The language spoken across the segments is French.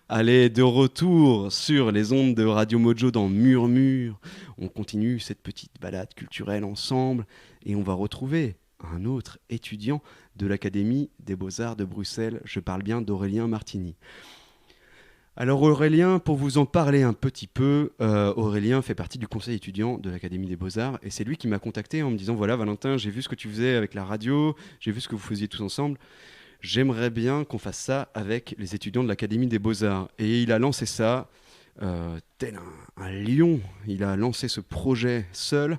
Allez, de retour sur les ondes de Radio Mojo dans Murmure. On continue cette petite balade culturelle ensemble et on va retrouver un autre étudiant de l'Académie des Beaux-Arts de Bruxelles. Je parle bien d'Aurélien Martini. Alors Aurélien, pour vous en parler un petit peu, Aurélien fait partie du conseil étudiant de l'Académie des Beaux-Arts et c'est lui qui m'a contacté en me disant voilà Valentin, j'ai vu ce que tu faisais avec la radio, j'ai vu ce que vous faisiez tous ensemble. J'aimerais bien qu'on fasse ça avec les étudiants de l'Académie des Beaux-Arts. Et il a lancé ça, tel un lion. Il a lancé ce projet seul.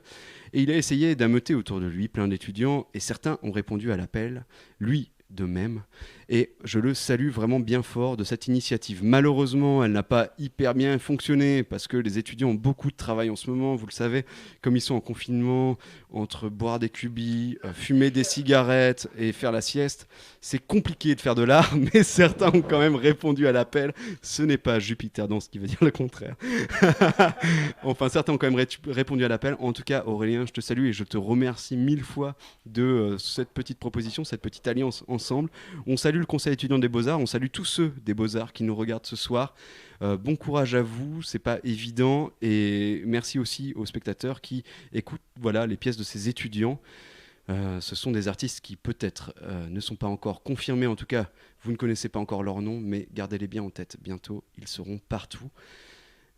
Et il a essayé d'ameuter autour de lui plein d'étudiants. Et certains ont répondu à l'appel. Lui, de même. Et je le salue vraiment bien fort de cette initiative. Malheureusement, elle n'a pas hyper bien fonctionné parce que les étudiants ont beaucoup de travail en ce moment, vous le savez, comme ils sont en confinement, entre boire des cubis, fumer des cigarettes et faire la sieste, c'est compliqué de faire de l'art, mais certains ont quand même répondu à l'appel. Ce n'est pas Jupiter dans ce qui veut dire le contraire. Enfin, certains ont quand même répondu à l'appel. En tout cas, Aurélien, je te salue et je te remercie mille fois de cette petite proposition, cette petite alliance ensemble. On salue le Conseil étudiant des Beaux-Arts, on salue tous ceux des Beaux-Arts qui nous regardent ce soir. Bon courage à vous, c'est pas évident et merci aussi aux spectateurs qui écoutent voilà, les pièces de ces étudiants. Ce sont des artistes qui peut-être ne sont pas encore confirmés, en tout cas vous ne connaissez pas encore leur nom, mais gardez-les bien en tête, bientôt ils seront partout.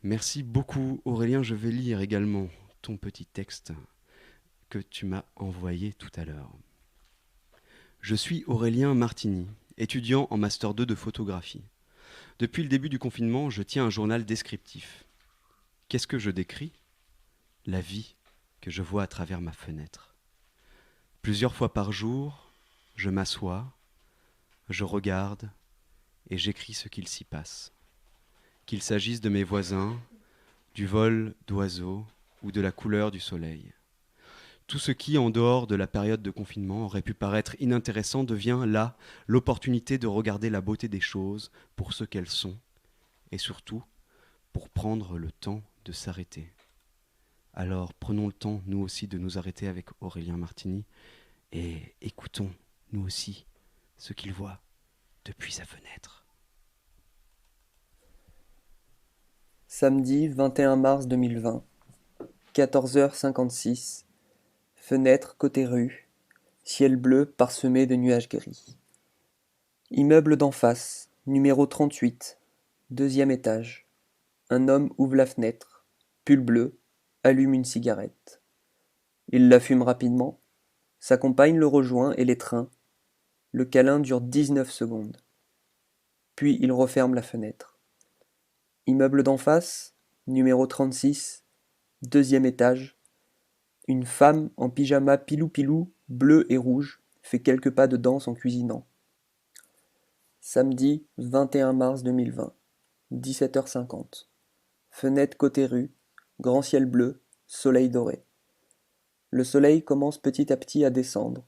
Merci beaucoup Aurélien, je vais lire également ton petit texte que tu m'as envoyé tout à l'heure. Je suis Aurélien Martini, étudiant en Master 2 de photographie. Depuis le début du confinement, je tiens un journal descriptif. Qu'est-ce que je décris ? La vie que je vois à travers ma fenêtre. Plusieurs fois par jour, je m'assois, je regarde et j'écris ce qu'il s'y passe. Qu'il s'agisse de mes voisins, du vol d'oiseaux ou de la couleur du soleil. Tout ce qui, en dehors de la période de confinement, aurait pu paraître inintéressant devient là l'opportunité de regarder la beauté des choses pour ce qu'elles sont et surtout pour prendre le temps de s'arrêter. Alors prenons le temps, nous aussi, de nous arrêter avec Aurélien Martini et écoutons, nous aussi, ce qu'il voit depuis sa fenêtre. Samedi 21 mars 2020, 14h56, fenêtre côté rue, ciel bleu parsemé de nuages gris. Immeuble d'en face, numéro 38, deuxième étage. Un homme ouvre la fenêtre, pull bleu, allume une cigarette. Il la fume rapidement, sa compagne le rejoint et l'étreint. Le câlin dure 19 secondes. Puis il referme la fenêtre. Immeuble d'en face, numéro 36, deuxième étage. Une femme en pyjama pilou-pilou, bleu et rouge, fait quelques pas de danse en cuisinant. Samedi 21 mars 2020, 17h50. Fenêtre côté rue, grand ciel bleu, soleil doré. Le soleil commence petit à petit à descendre.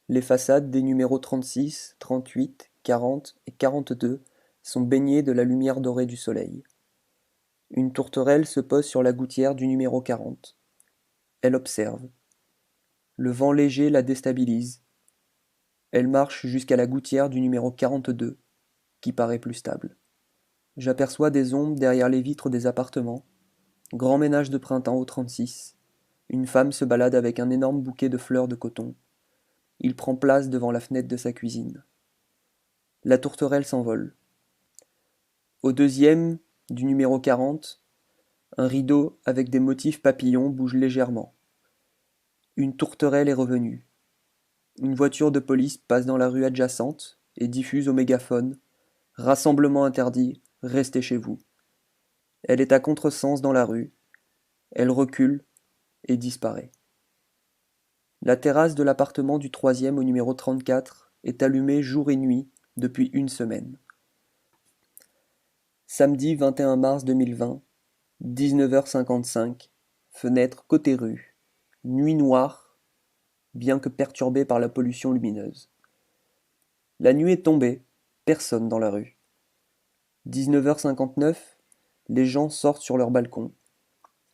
Les façades des numéros 36, 38, 40 et 42 sont baignées de la lumière dorée du soleil. Une tourterelle se pose sur la gouttière du numéro 40. Elle observe. Le vent léger la déstabilise. Elle marche jusqu'à la gouttière du numéro 42, qui paraît plus stable. J'aperçois des ombres derrière les vitres des appartements. Grand ménage de printemps au 36. Une femme se balade avec un énorme bouquet de fleurs de coton. Il prend place devant la fenêtre de sa cuisine. La tourterelle s'envole. Au deuxième, du numéro 40, un rideau avec des motifs papillons bouge légèrement. Une tourterelle est revenue. Une voiture de police passe dans la rue adjacente et diffuse au mégaphone: Rassemblement interdit, restez chez vous. Elle est à contresens dans la rue. Elle recule et disparaît. La terrasse de l'appartement du troisième au numéro 34 est allumée jour et nuit depuis une semaine. Samedi 21 mars 2020, 19h55, fenêtre côté rue. Nuit noire, bien que perturbée par la pollution lumineuse. La nuit est tombée, personne dans la rue. 19h59, les gens sortent sur leur balcon.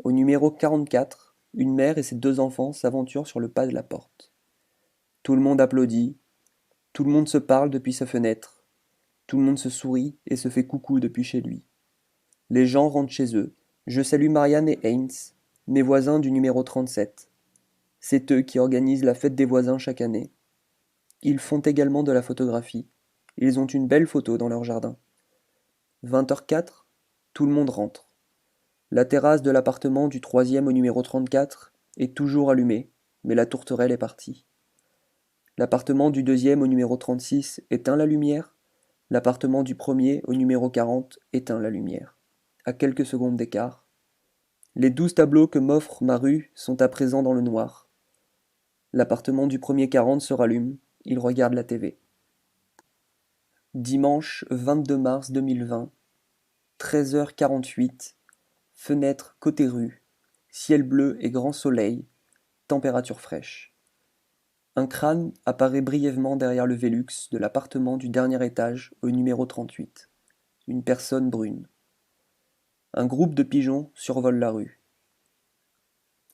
Au numéro 44, une mère et ses deux enfants s'aventurent sur le pas de la porte. Tout le monde applaudit, tout le monde se parle depuis sa fenêtre. Tout le monde se sourit et se fait coucou depuis chez lui. Les gens rentrent chez eux. Je salue Marianne et Haynes, mes voisins du numéro 37. C'est eux qui organisent la fête des voisins chaque année. Ils font également de la photographie. Ils ont une belle photo dans leur jardin. 20h04, tout le monde rentre. La terrasse de l'appartement du troisième au numéro 34 est toujours allumée, mais la tourterelle est partie. L'appartement du deuxième au numéro 36 éteint la lumière. L'appartement du premier au numéro 40 éteint la lumière. À quelques secondes d'écart. Les 12 tableaux que m'offre ma rue sont à présent dans le noir. L'appartement du premier 40 se rallume. Il regarde la TV. Dimanche 22 mars 2020, 13h48, fenêtre côté rue, ciel bleu et grand soleil, température fraîche. Un crâne apparaît brièvement derrière le Velux de l'appartement du dernier étage au numéro 38. Une personne brune. Un groupe de pigeons survole la rue.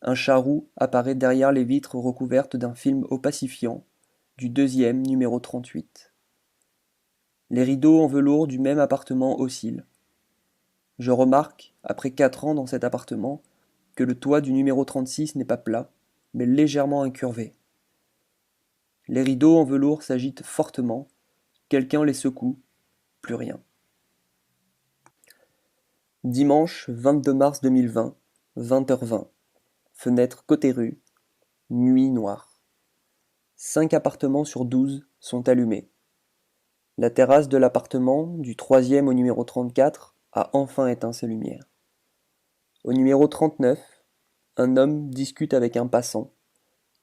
Un chat-roux apparaît derrière les vitres recouvertes d'un film opacifiant du deuxième numéro 38. Les rideaux en velours du même appartement oscillent. Je remarque, après 4 ans dans cet appartement, que le toit du numéro 36 n'est pas plat, mais légèrement incurvé. Les rideaux en velours s'agitent fortement, quelqu'un les secoue, plus rien. Dimanche 22 mars 2020, 20h20, fenêtre côté rue, nuit noire. 5 appartements sur 12 sont allumés. La terrasse de l'appartement du troisième au numéro 34 a enfin éteint ses lumières. Au numéro 39, un homme discute avec un passant.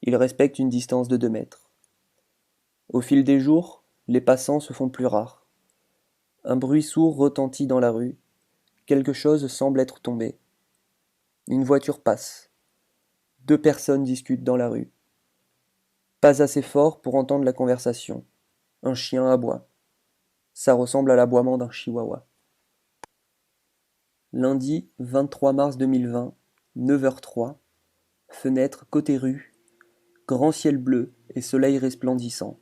Il respecte une distance de 2 mètres. Au fil des jours, les passants se font plus rares. Un bruit sourd retentit dans la rue. Quelque chose semble être tombé. Une voiture passe. 2 personnes discutent dans la rue. Pas assez fort pour entendre la conversation. Un chien aboie. Ça ressemble à l'aboiement d'un chihuahua. Lundi 23 mars 2020, 9h03, fenêtre côté rue, grand ciel bleu et soleil resplendissant.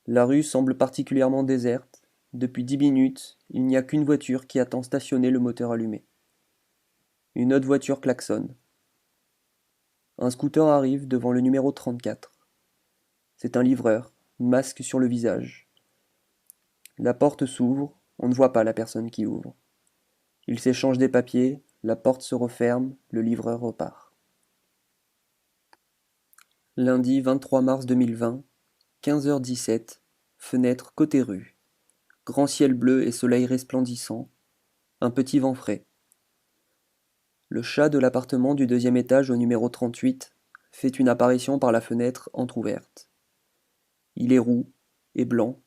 La rue semble particulièrement déserte. Depuis 10 minutes, il n'y a qu'une voiture qui attend stationner le moteur allumé. Une autre voiture klaxonne. Un scooter arrive devant le numéro 34. C'est un livreur, masque sur le visage. La porte s'ouvre, on ne voit pas la personne qui ouvre. Il s'échange des papiers, la porte se referme, le livreur repart. Lundi 23 mars 2020, 15h17, fenêtre côté rue. Grand ciel bleu et soleil resplendissant. Un petit vent frais. Le chat de l'appartement du deuxième étage au numéro 38 fait une apparition par la fenêtre entr'ouverte. Il est roux et blanc.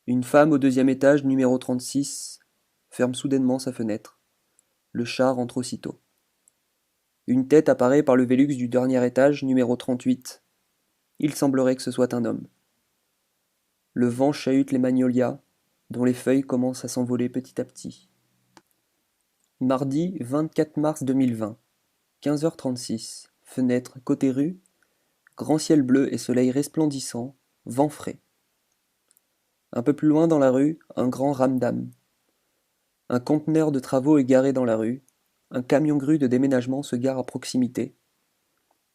Une femme au deuxième étage numéro 36 ferme soudainement sa fenêtre. Le chat rentre aussitôt. Une tête apparaît par le Velux du dernier étage numéro 38. Il semblerait que ce soit un homme. Le vent chahute les magnolias, dont les feuilles commencent à s'envoler petit à petit. Mardi 24 mars 2020, 15h36, fenêtre côté rue, grand ciel bleu et soleil resplendissant, vent frais. Un peu plus loin dans la rue, un grand ramdam. Un conteneur de travaux est garé dans la rue, un camion-grue de déménagement se gare à proximité.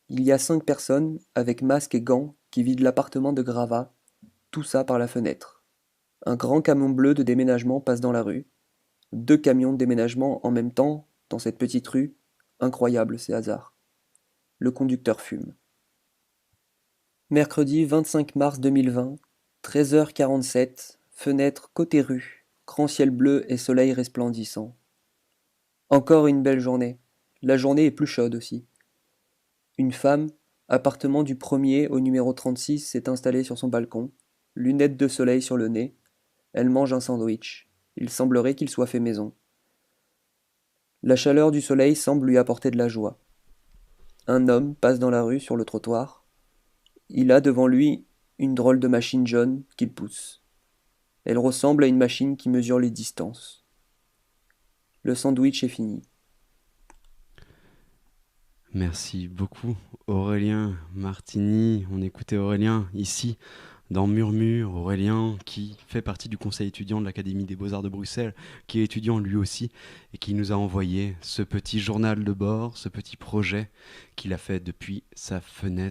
Il y a 5 personnes, avec masques et gants, qui vident l'appartement de Grava, tout ça par la fenêtre. Un grand camion bleu de déménagement passe dans la rue. 2 camions de déménagement en même temps, dans cette petite rue. Incroyable ces hasards. Le conducteur fume. Mercredi 25 mars 2020, 13h47, fenêtre côté rue, grand ciel bleu et soleil resplendissant. Encore une belle journée. La journée est plus chaude aussi. Une femme, appartement du premier au numéro 36, s'est installée sur son balcon, lunettes de soleil sur le nez. Elle mange un sandwich. Il semblerait qu'il soit fait maison. La chaleur du soleil semble lui apporter de la joie. Un homme passe dans la rue sur le trottoir. Il a devant lui une drôle de machine jaune qu'il pousse. Elle ressemble à une machine qui mesure les distances. Le sandwich est fini. Merci beaucoup Aurélien Martini. On écoutait Aurélien ici dans Murmure, Aurélien, qui fait partie du conseil étudiant de l'Académie des Beaux-Arts de Bruxelles, qui est étudiant lui aussi, et qui nous a envoyé ce petit journal de bord, ce petit projet qu'il a fait depuis sa fenêtre